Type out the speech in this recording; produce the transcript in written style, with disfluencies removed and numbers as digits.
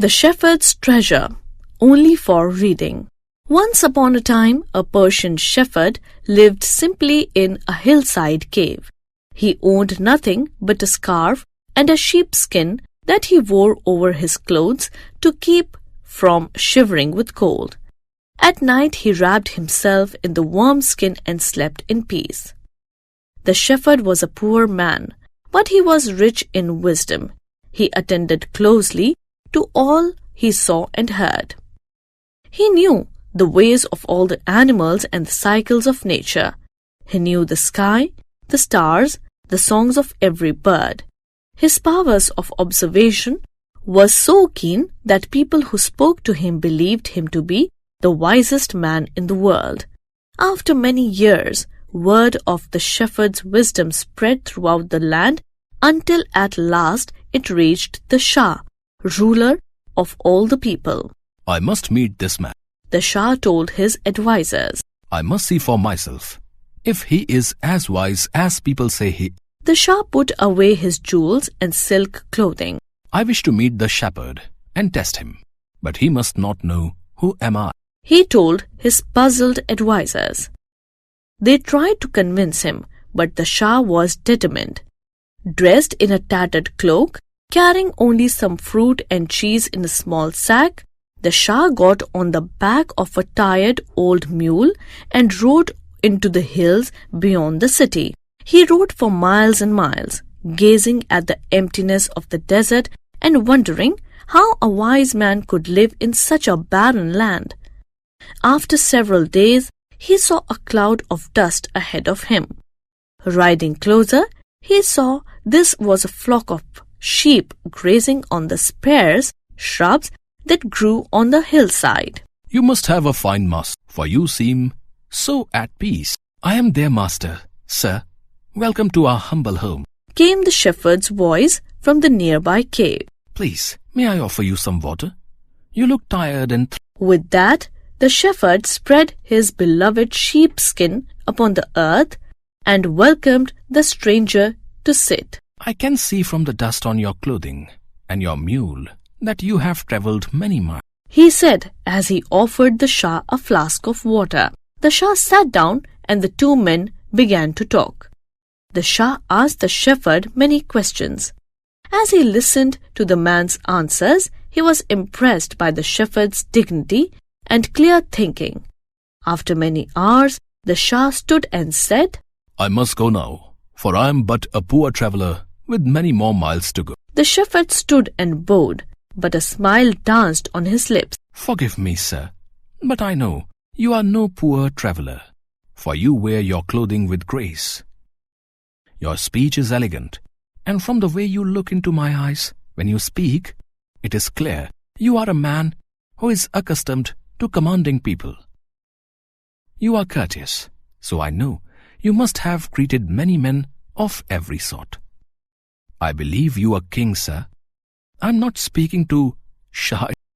The Shepherd's Treasure, only for reading. Once upon a time, a Persian shepherd lived simply in a hillside cave. He owned nothing but a scarf and a sheepskin that he wore over his clothes to keep from shivering with cold. At night he wrapped himself in the warm skin and slept in peace. The shepherd was a poor man, but he was rich in wisdom. He attended closely to all he saw and heard. He knew the ways of all the animals and the cycles of nature. He knew the sky, the stars, the songs of every bird. His powers of observation were so keen that people who spoke to him believed him to be the wisest man in the world. After many years, word of the shepherd's wisdom spread throughout the land until at last it reached the Shah, ruler of all the people. I must meet this man. The Shah told his advisers. I must see for myself if he is as wise as people say he. The Shah put away his jewels and silk clothing. I wish to meet the shepherd and test him, but he must not know who am I. He told his puzzled advisers. They tried to convince him, but the Shah was determined. Dressed in a tattered cloak, carrying only some fruit and cheese in a small sack, the Shah got on the back of a tired old mule and rode into the hills beyond the city. He rode for miles and miles, gazing at the emptiness of the desert and wondering how a wise man could live in such a barren land. After several days, he saw a cloud of dust ahead of him. Riding closer, he saw this was a flock of sheep grazing on the sparse shrubs that grew on the hillside. You must have a fine master, for you seem so at peace. I am their master, sir. Welcome to our humble home, came the shepherd's voice from the nearby cave. Please, may I offer you some water? You look tired and With that, the shepherd spread his beloved sheepskin upon the earth and welcomed the stranger to sit. I can see from the dust on your clothing and your mule that you have travelled many miles, he said as he offered the Shah a flask of water. The Shah sat down and the two men began to talk. The Shah asked the shepherd many questions. As he listened to the man's answers, he was impressed by the shepherd's dignity and clear thinking. After many hours, the Shah stood and said, I must go now, for I am but a poor traveller with many more miles to go. The shepherd stood and bowed, but a smile danced on his lips. Forgive me, sir, but I know you are no poor traveller, for you wear your clothing with grace. Your speech is elegant, and from the way you look into my eyes when you speak, it is clear you are a man who is accustomed to commanding people. You are courteous, so I know you must have greeted many men of every sort. I believe you are king, sir. I am not speaking to Shah